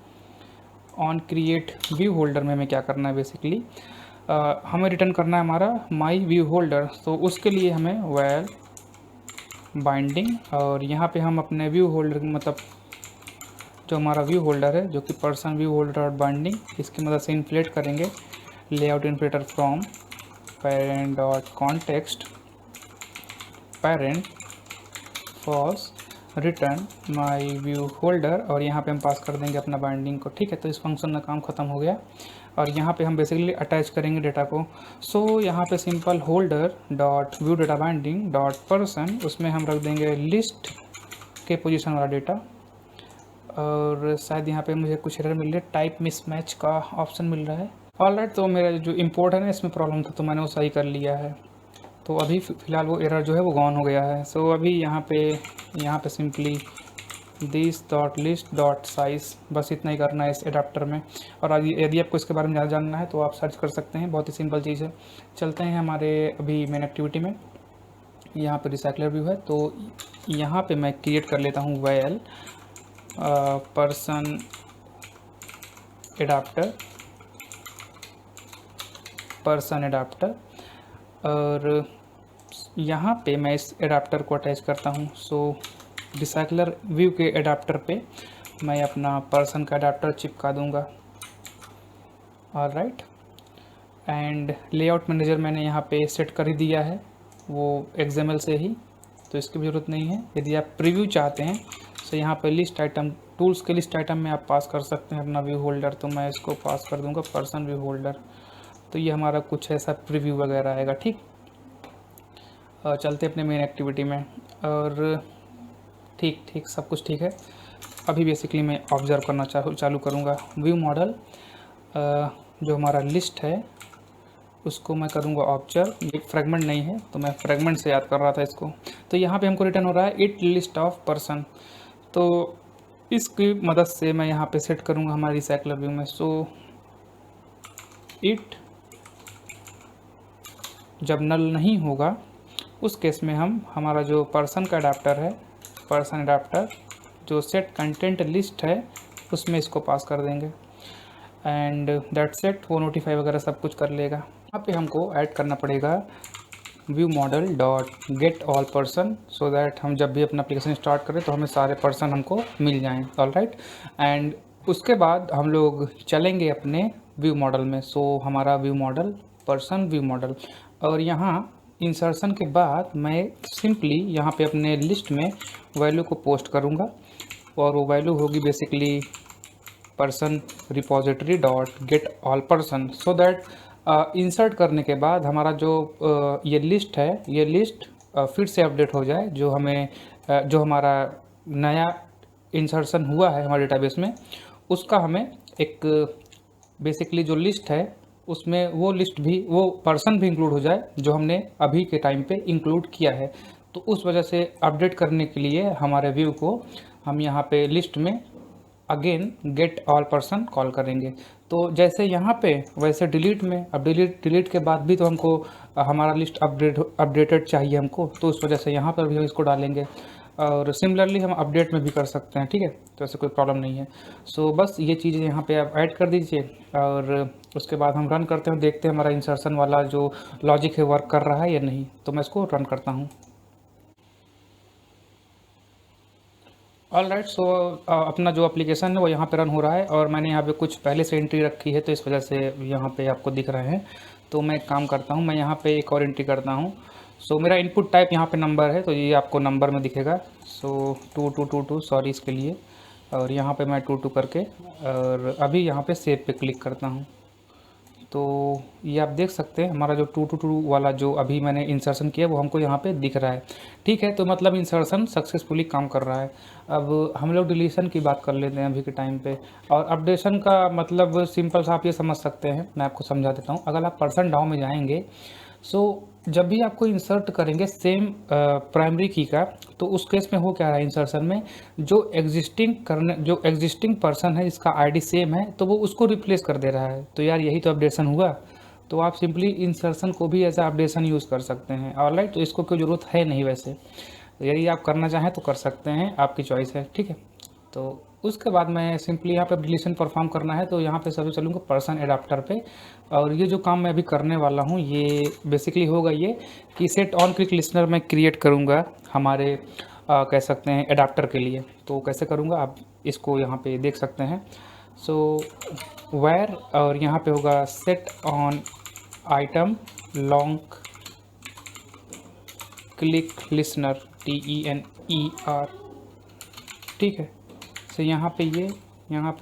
ऑन क्रिएट व्यू होल्डर में हमें क्या करना है बेसिकली, हमें रिटर्न करना है हमारा माई व्यू होल्डर। तो उसके लिए हमें वेल बाइंडिंग, और यहाँ पे हम अपने व्यू होल्डर मतलब जो हमारा व्यू होल्डर है जो कि person view holder dot binding, इसकी मदद से इन्फ्लेट करेंगे layout inflater from parent dot context parent false return my view holder, और यहाँ पे हम पास कर देंगे अपना बाइंडिंग को, ठीक है। तो इस फंक्शन का काम ख़त्म हो गया। और यहाँ पे हम बेसिकली अटैच करेंगे डेटा को। सो यहाँ पे simple holder dot view data binding dot person, उसमें हम रख देंगे लिस्ट के पोजीशन वाला डेटा। और शायद यहाँ पे मुझे कुछ एरर मिल रही है, टाइप मिसमैच का ऑप्शन मिल रहा है। ऑलराइट, तो मेरा जो इंपोर्ट है ना इसमें प्रॉब्लम था, तो मैंने वो सही कर लिया है। तो अभी फ़िलहाल वो एरर जो है वो गॉन हो गया है। सो अभी यहाँ पे simply this dot list dot size, बस इतना ही करना है इस एडाप्टर में। और यदि आपको इसके बारे में ज़्यादा जानना है तो आप सर्च कर सकते हैं, बहुत ही सिंपल चीज़ है। चलते हैं हमारे अभी मेन एक्टिविटी में। यहाँ पे रिसाइकलर व्यू है, तो यहाँ पे मैं क्रिएट कर लेता हूँ वेल पर्सन एडाप्टर, और यहाँ पे मैं इस एडाप्टर को अटैच करता हूँ। सो रिसाइकलर व्यू के एडाप्टर पे मैं अपना पर्सन का एडाप्टर चिपका दूँगा। ऑलराइट, एंड लेआउट मैनेजर मैंने यहाँ पे सेट कर ही दिया है वो XML से ही, तो इसकी भी ज़रूरत नहीं है। यदि आप प्रीव्यू चाहते हैं तो यहाँ पे लिस्ट आइटम टूल्स के लिस्ट आइटम में आप पास कर सकते हैं अपना व्यू होल्डर। तो मैं इसको पास कर दूँगा पर्सन व्यू होल्डर, तो ये हमारा कुछ ऐसा प्रीव्यू वगैरह आएगा, ठीक। चलते अपने मेन एक्टिविटी में। और ठीक सब कुछ ठीक है। अभी बेसिकली मैं ऑब्जर्व करना चालू करूँगा। व्यू मॉडल जो हमारा लिस्ट है उसको मैं करूँगा ऑब्जर्व, ये फ्रेगमेंट नहीं है तो मैं फ्रेगमेंट से याद कर रहा था इसको। तो यहाँ पे हमको रिटर्न हो रहा है इट लिस्ट ऑफ पर्सन, तो इसकी मदद से मैं यहाँ पे सेट करूँगा हमारे रिसाइकलर व्यू में। सो इट जब नल नहीं होगा उस केस में हम हमारा जो पर्सन का अडाप्टर है, पर्सन अडाप्टर जो सेट कंटेंट लिस्ट है उसमें इसको पास कर देंगे, एंड दैट सेट वो नोटिफाई वगैरह सब कुछ कर लेगा। यहाँ पे हमको ऐड करना पड़ेगा view model dot gate all person, so that हम जब भी अपना एप्लीकेशन स्टार्ट करें तो हमें सारे पर्सन हमको मिल जाएं। ऑलराइट, एंड उसके बाद हम लोग चलेंगे अपने व्यू मॉडल में। सो हमारा view model person view model, और यहाँ इंसर्शन के बाद मैं सिंपली यहाँ पे अपने लिस्ट में वैल्यू को पोस्ट करूँगा, और वो वैल्यू होगी basically person repository dot gate all person, so that insert करने के बाद हमारा जो ये लिस्ट है, ये लिस्ट फिर से अपडेट हो जाए, जो हमें जो हमारा नया इंसर्शन हुआ है हमारे डेटाबेस में, उसका हमें एक बेसिकली जो लिस्ट है उसमें वो लिस्ट भी, वो पर्सन भी इंक्लूड हो जाए जो हमने अभी के टाइम पे इंक्लूड किया है। तो उस वजह से अपडेट करने के लिए हमारे व्यू को हम यहाँ पे लिस्ट में again get all person call करेंगे। तो जैसे यहाँ पे वैसे डिलीट में, अब डिलीट के बाद भी तो हमको हमारा लिस्ट अपडेटेड चाहिए हमको, तो उस वजह से यहाँ पर भी हम इसको डालेंगे, और सिमिलरली हम अपडेट में भी कर सकते हैं, ठीक है। तो ऐसे कोई प्रॉब्लम नहीं है। सो बस ये चीज़ें यहाँ पे आप ऐड कर दीजिए, और उसके बाद हम रन करते हैं, देखते हैं हमारा इंसर्शन वाला जो लॉजिक है वर्क कर रहा है या नहीं। तो मैं इसको रन करता हूँ। ऑल राइट, सो अपना जो एप्लीकेशन है वो यहाँ पे रन हो रहा है, और मैंने यहाँ पे कुछ पहले से एंट्री रखी है, तो इस वजह से यहाँ पे आपको दिख रहे हैं। तो मैं एक काम करता हूँ, मैं यहाँ पे एक और एंट्री करता हूँ। सो मेरा इनपुट टाइप यहाँ पे नंबर है, तो ये आपको नंबर में दिखेगा। सो 2222 सॉरी इसके लिए, और यहाँ पे मैं 22 करके, और अभी यहाँ पे सेव पे क्लिक करता हूँ। तो ये आप देख सकते हैं हमारा जो 222 वाला जो अभी मैंने इंसर्शन किया वो हमको यहाँ पे दिख रहा है, ठीक है। तो मतलब इंसर्शन सक्सेसफुली काम कर रहा है। अब हम लोग डिलीशन की बात कर लेते हैं अभी के टाइम पे, और अपडेशन का मतलब सिंपल सा आप ये समझ सकते हैं, मैं आपको समझा देता हूँ। अगर आप पर्सन डाउन में जाएंगे, सो जब भी आपको इंसर्ट करेंगे सेम प्राइमरी की का, तो उस केस में हो क्या रहा है इंसर्शन में, जो एग्जिस्टिंग पर्सन है जिसका आईडी सेम है, तो वो उसको रिप्लेस कर दे रहा है। तो यार यही तो अपडेशन हुआ। तो आप सिंपली इंसर्शन को भी एज अ अपडेशन यूज़ कर सकते हैं। ऑलराइट, तो इसको कोई ज़रूरत है नहीं वैसे, तो यदि आप करना चाहें तो कर सकते हैं, आपकी चॉइस है, ठीक है। तो उसके बाद मैं सिंपली यहाँ पे डिलीशन परफॉर्म करना है, तो यहाँ पे सबसे चलूँगा पर्सन एडाप्टर पे, और ये जो काम मैं अभी करने वाला हूँ ये बेसिकली होगा ये कि सेट ऑन क्लिक लिसनर मैं क्रिएट करूँगा हमारे कह सकते हैं एडाप्टर के लिए। तो कैसे करूँगा आप इसको यहाँ पे देख सकते हैं। सो वेयर, और यहाँ पे होगा set on item long click listener TENER, ठीक है। तो यहाँ पे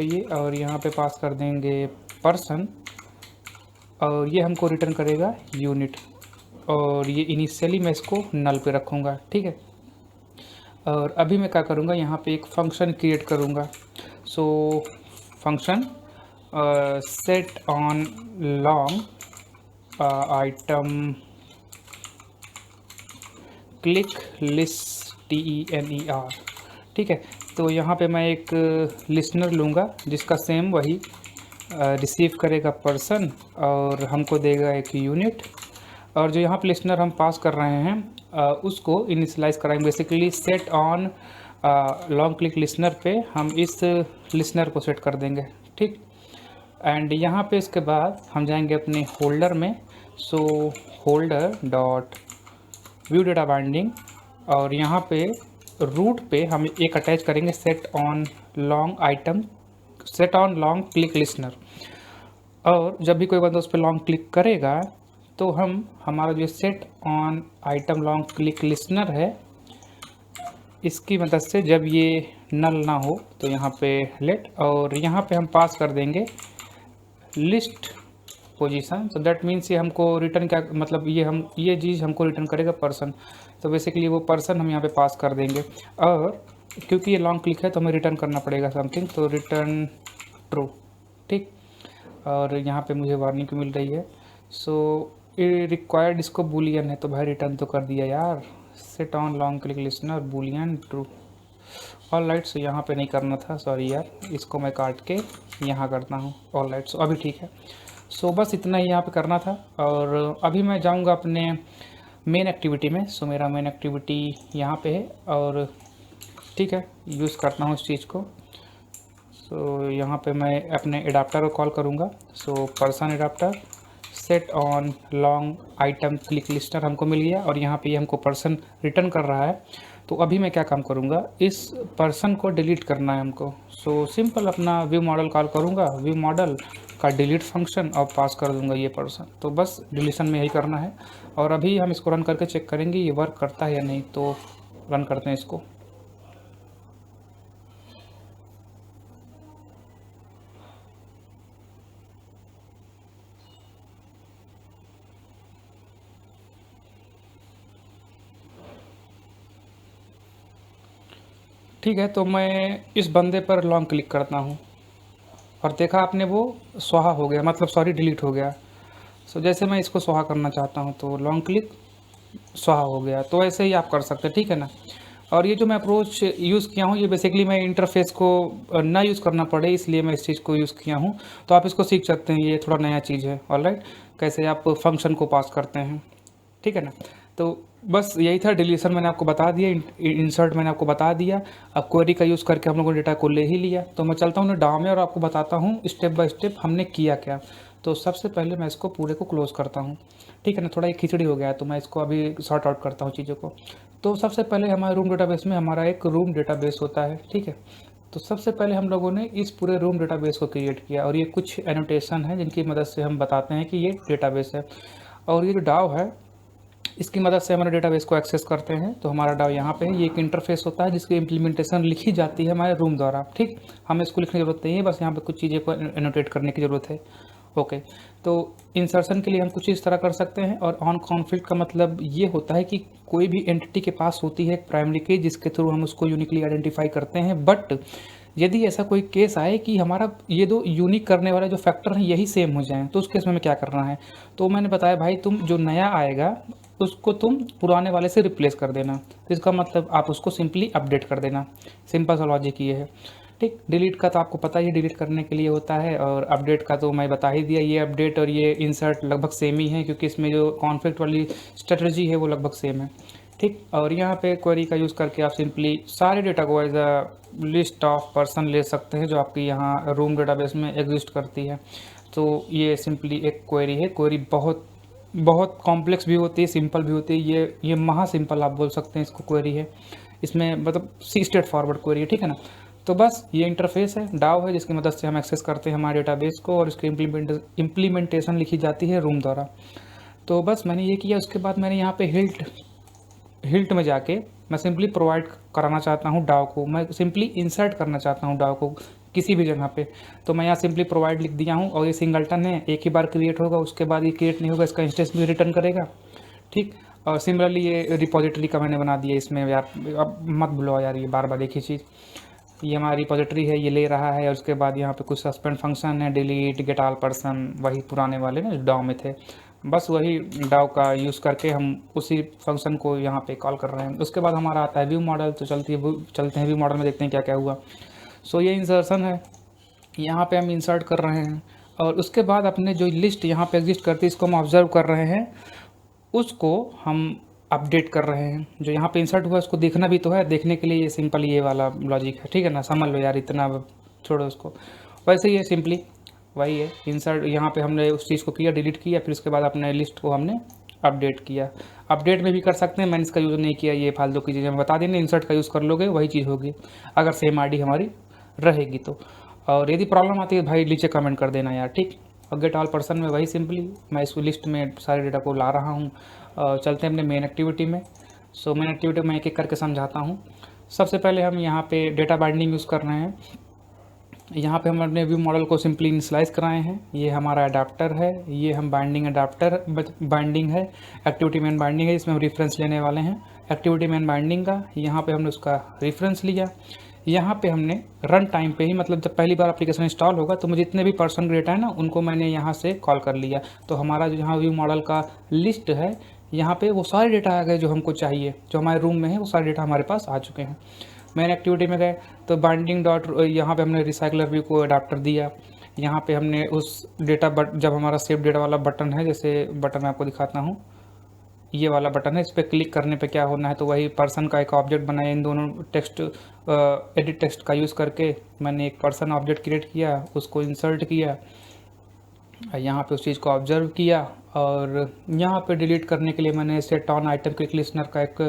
ये और यहाँ पे पास कर देंगे पर्सन, और ये हमको रिटर्न करेगा यूनिट, और ये इनिशियली मैं इसको नल पे रखूँगा, ठीक है। और अभी मैं क्या करूँगा, यहाँ पे एक फंक्शन क्रिएट करूँगा। So function set on long item click list TENER, ठीक है। तो यहाँ पे मैं एक लिसनर लूँगा जिसका सेम वही रिसीव करेगा पर्सन, और हमको देगा एक यूनिट, और जो यहाँ पे लिसनर हम पास कर रहे हैं उसको इनिशियलाइज कराएंगे। Basically set on long click listener पे हम इस लिसनर को सेट कर देंगे, ठीक। एंड यहाँ पे इसके बाद हम जाएंगे अपने होल्डर में। So holder dot view data binding, और यहाँ पे रूट पे हम एक अटैच करेंगे set on long click listener, और जब भी कोई बंदा उस पर लॉन्ग क्लिक करेगा तो हम हमारा जो set on item long click listener है इसकी मदद से जब ये नल ना हो तो यहाँ पे लेट, और यहाँ पे हम पास कर देंगे list position. So that means ये हमको रिटर्न क्या मतलब, ये चीज़ हमको रिटर्न करेगा पर्सन। तो बेसिकली वो पर्सन हम यहाँ पे पास कर देंगे, और क्योंकि ये लॉन्ग क्लिक है तो हमें रिटर्न करना पड़ेगा समथिंग, तो रिटर्न ट्रू, ठीक। और यहाँ पे मुझे वार्निंग मिल रही है। सो ये रिक्वायर्ड इसको बुलियन है, तो भाई रिटर्न तो कर दिया यार, set on long click listener boolean true. All right, so यहाँ पे नहीं करना था, सॉरी यार, इसको मैं काट के यहाँ करता हूँ। ऑल राइट, सो अभी ठीक है। सो बस इतना ही यहाँ पे करना था, और अभी मैं जाऊँगा अपने मेन एक्टिविटी में। सो मेरा मेन एक्टिविटी यहाँ पे है, और ठीक है यूज़ करता हूँ इस चीज़ को। सो यहाँ पे मैं अपने एडाप्टर को कॉल करूँगा। So person adapter set on long item click listener हमको मिल गया, और यहाँ पे हमको पर्सन रिटर्न कर रहा है। तो अभी मैं क्या काम करूँगा, इस पर्सन को डिलीट करना है हमको। सो सिंपल अपना व्यू मॉडल कॉल करूँगा, व्यू मॉडल का डिलीट फंक्शन और पास कर दूंगा ये पर्सन। तो बस डिलीशन में यही करना है। और अभी हम इसको रन करके चेक करेंगे ये वर्क करता है या नहीं। तो रन करते हैं इसको। ठीक है, तो मैं इस बंदे पर लॉन्ग क्लिक करता हूँ और देखा आपने वो स्वाहा हो गया, मतलब सॉरी डिलीट हो गया। सो जैसे मैं इसको स्वाहा करना चाहता हूँ तो लॉन्ग क्लिक, स्वाहा हो गया। तो ऐसे ही आप कर सकते हैं, ठीक है ना। और ये जो मैं अप्रोच यूज़ किया हूँ ये बेसिकली मैं इंटरफेस को ना यूज़ करना पड़े इसलिए मैं इस चीज़ को यूज़ किया हूँ। तो आप इसको सीख सकते हैं, ये थोड़ा नया चीज़ है। ऑलराइट, कैसे आप फंक्शन को पास करते हैं, ठीक है ना। तो बस यही था, डिलीशन मैंने आपको बता दिया, इंसर्ट मैंने आपको बता दिया। अब क्वेरी का यूज़ करके हम लोगों ने डेटा को ले ही लिया। तो मैं चलता हूँ डाउ में और आपको बताता हूँ स्टेप बाय स्टेप हमने किया क्या। तो सबसे पहले मैं इसको पूरे को क्लोज़ करता हूँ, ठीक है ना। थोड़ा ये खिचड़ी हो गया है तो मैं इसको अभी सॉर्ट आउट करता हूँ चीज़ों को। तो सबसे पहले हमारे रूम डेटाबेस में हमारा एक रूम डेटाबेस होता है, ठीक है। तो सबसे पहले हम लोगों ने इस पूरे रूम डेटाबेस को क्रिएट किया और ये कुछ एनोटेशन है जिनकी मदद से हम बताते हैं कि ये डेटाबेस है। और ये जो डाव है इसकी मदद से हमारे डेटाबेस को एक्सेस करते हैं। तो हमारा डाव यहाँ पे है, ये एक इंटरफेस होता है जिसकी इम्प्लीमेंटेशन लिखी जाती है हमारे रूम द्वारा, ठीक। हमें इसको लिखने की जरूरत नहीं है, बस यहाँ पे कुछ चीज़ें को एनोटेट करने की ज़रूरत है। ओके, तो इंसर्शन के लिए हम कुछ इस तरह कर सकते हैं। और ऑन कॉन्फ्लिक्ट का मतलब ये होता है कि कोई भी एंटिटी के पास होती है एक प्राइमरी की जिसके थ्रू हम उसको यूनिकली आइडेंटिफाई करते हैं। बट यदि ऐसा कोई केस आए कि हमारा ये दो यूनिक करने वाले जो फैक्टर हैं यही सेम हो जाएं, तो उस केस में हमें क्या करना है। तो मैंने बताया भाई तुम जो नया आएगा उसको तुम पुराने वाले से रिप्लेस कर देना। तो इसका मतलब आप उसको सिंपली अपडेट कर देना। सिंपल सा लॉजिक ये है, ठीक। डिलीट का तो आपको पता ही डिलीट करने के लिए होता है, और अपडेट का तो मैं बता ही दिया। ये अपडेट और ये इंसर्ट लगभग सेम ही है क्योंकि इसमें जो कॉन्फ्लिक्ट वाली स्ट्रेटजी है वो लगभग सेम है, ठीक। और यहाँ पे क्वेरी का यूज़ करके आप सिंपली सारे डेटा को as a list of person ले सकते हैं जो आपकी यहाँ रूम डेटाबेस में एग्जिस्ट करती है। तो ये सिंपली एक क्वेरी है। क्वेरी बहुत बहुत कॉम्प्लेक्स भी होती है, सिंपल भी होती है। ये महा सिंपल आप बोल सकते हैं इसको क्वेरी है। इसमें मतलब सी स्ट्रेट फॉरवर्ड क्वेरी है, ठीक है ना। तो बस ये इंटरफेस है, डाव है, जिसकी मदद से हम एक्सेस करते हैं हमारे डेटाबेस को और इसकी इम्प्लीमेंटेशन लिखी जाती है रूम द्वारा। तो बस मैंने ये किया। उसके बाद मैंने यहाँ पे हिल्ट में जाके मैं सिंपली प्रोवाइड कराना चाहता हूँ डाव को। मैं सिंपली इंसर्ट करना चाहता हूँ डाव को किसी भी जगह पे। तो मैं यहाँ सिंपली प्रोवाइड लिख दिया हूँ और ये सिंगलटन है, एक ही बार क्रिएट होगा, उसके बाद ये क्रिएट नहीं होगा, इसका इंस्टेंस भी रिटर्न करेगा, ठीक। और सिमिलरली ये रिपोजिटरी का मैंने बना दिया इसमें। यार अब मत भूलो यार, ये बार बार एक ही चीज़। ये हमारी रिपोजिटरी है, ये ले रहा है। और उसके बाद यहाँ पे कुछ सस्पेंड फंक्शन है, डिलीट, गेट ऑल पर्सन, वही पुराने वाले ना जो डाव में थे। बस वही डाव का यूज़ करके हम उसी फंक्शन को यहाँ पे कॉल कर रहे हैं। उसके बाद हमारा आता है व्यू मॉडल। तो चलते हैं व्यू मॉडल में, देखते हैं क्या क्या हुआ। सो ये इंसर्शन है, यहाँ पे हम इंसर्ट कर रहे हैं। और उसके बाद अपने जो लिस्ट यहाँ पे एग्जिस्ट करती है इसको हम ऑब्जर्व कर रहे हैं, उसको हम अपडेट कर रहे हैं। जो यहाँ पे इंसर्ट हुआ उसको देखना भी तो है, देखने के लिए ये सिंपल ये वाला लॉजिक है, ठीक है ना। समझ लो यार, इतना छोड़ो उसको। वैसे ही है, सिंपली वही है। इंसर्ट यहाँ पे हमने उस चीज़ को किया, डिलीट किया, फिर उसके बाद अपने लिस्ट को हमने अपडेट किया। अपडेट में भी कर सकते हैं, मैंने इसका यूज़ नहीं किया, ये फालतू की चीज़ें बता देंगे। इंसर्ट का यूज़ कर लोगे वही चीज़ होगी अगर सेम आईडी हमारी रहेगी तो। और यदि प्रॉब्लम आती है भाई नीचे कमेंट कर देना यार, ठीक। और गेट ऑल पर्सन में वही सिंपली मैं इस लिस्ट में सारे डेटा को ला रहा हूँ। चलते हैं अपने मेन एक्टिविटी में। सो मेन एक्टिविटी में एक एक करके समझाता हूँ। सबसे पहले हम यहाँ पे डेटा बाइंडिंग यूज़ कर रहे हैं। यहाँ पे हम अपने व्यू मॉडल को सिंपली इनिशियलाइज कराए हैं। ये हमारा अडाप्टर है, ये हम बाइंडिंग अडाप्टर बाइंडिंग है, एक्टिविटी मेन बाइंडिंग है, इसमें हम रेफरेंस लेने वाले हैं एक्टिविटी मेन बाइंडिंग का। यहाँ पे हमने उसका रेफरेंस लिया। यहाँ पे हमने रन टाइम पे ही, मतलब जब पहली बार एप्लीकेशन इंस्टॉल होगा तो मुझे जितने भी पर्सन डेटा है ना उनको मैंने यहाँ से कॉल कर लिया। तो हमारा जो यहाँ व्यू मॉडल का लिस्ट है, यहाँ पे वो सारे डेटा आ गए जो हमको चाहिए, जो हमारे रूम में है वो सारे डेटा हमारे पास आ चुके हैं। मेन एक्टिविटी में गए तो बाइंडिंग डॉट, यहाँ पे हमने रिसाइकलर व्यू को अडाप्टर दिया। यहाँ पे हमने उस डेटा जब हमारा सेव डेटा वाला बटन है, जैसे बटन मैं आपको दिखाता हूँ, ये वाला बटन है, इस पर क्लिक करने पे क्या होना है, तो वही पर्सन का एक ऑब्जेक्ट बनाया। इन दोनों टेक्स्ट एडिट टेक्स्ट का यूज़ करके मैंने एक पर्सन ऑब्जेक्ट क्रिएट किया, उसको इंसर्ट किया, यहाँ पे उस चीज़ को ऑब्जर्व किया। और यहाँ पे डिलीट करने के लिए मैंने set on item quick listener का एक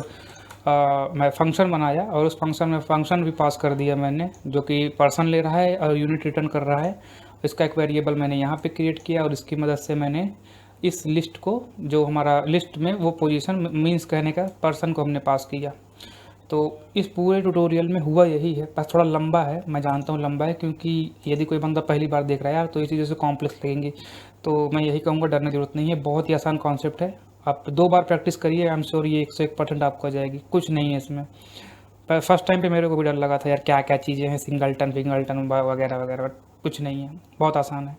मैं फंक्शन बनाया और उस फंक्शन में फंक्शन भी पास कर दिया मैंने, जो कि पर्सन ले रहा है और यूनिट रिटर्न कर रहा है। इसका एक वेरिएबल मैंने यहाँ पे क्रिएट किया और इसकी मदद से मैंने इस लिस्ट को, जो हमारा लिस्ट में वो पोजीशन मीन्स कहने का पर्सन को हमने पास किया। तो इस पूरे ट्यूटोरियल में हुआ यही है, बस थोड़ा लंबा है, मैं जानता हूँ लंबा है, क्योंकि यदि कोई बंदा पहली बार देख रहा है यार तो ये चीज़ें से कॉम्प्लेक्स लगेंगी। तो मैं यही कहूँगा, डरने की ज़रूरत नहीं है, बहुत ही आसान कॉन्सेप्ट है। आप 2 बार प्रैक्टिस करिए, आई एम श्योर ये 101% आपको आ जाएगी, कुछ नहीं है इसमें। पर फर्स्ट टाइम पे मेरे को भी डर लगा था यार, क्या क्या चीज़ें हैं, सिंगलटन विंगलटन वगैरह वगैरह, कुछ नहीं है, बहुत आसान है,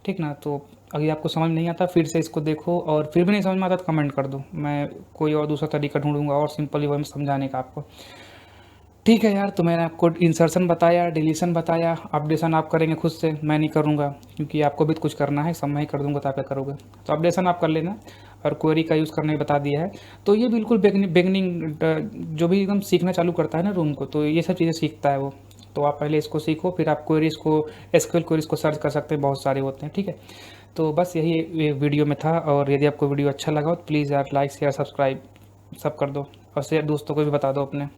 ठीक ना। तो अगर आपको समझ नहीं आता फिर से इसको देखो, और फिर भी नहीं समझ में आता तो कमेंट कर दो, मैं कोई और दूसरा तरीका ढूंढूंगा और सिंपली वे में समझाने का आपको। ठीक है यार, तो मैंने आपको इंसर्शन बताया, डिलीशन बताया, अपडेशन आप करेंगे खुद से, मैं नहीं करूँगा, क्योंकि आपको भी तो कुछ करना है, सब मैं ही कर दूँगा तो आप क्या करोगे। तो अपडेशन आप कर लेना, और क्वेरी का यूज़ करने बता दिया है। तो ये बिल्कुल बिगनिंग जो भी एकदम सीखना चालू करता है ना रूम को, तो ये सब चीज़ें सीखता है वो। तो आप पहले इसको सीखो, फिर आप क्वेरीज़ को, एसक्यूएल क्वेरीज़ को सर्च कर सकते हैं, बहुत सारे होते हैं, ठीक है। तो बस यही वीडियो में था, और यदि आपको वीडियो अच्छा लगा हो तो प्लीज़ यार लाइक शेयर सब्सक्राइब सब कर दो, और शेयर दोस्तों को भी बता दो अपने।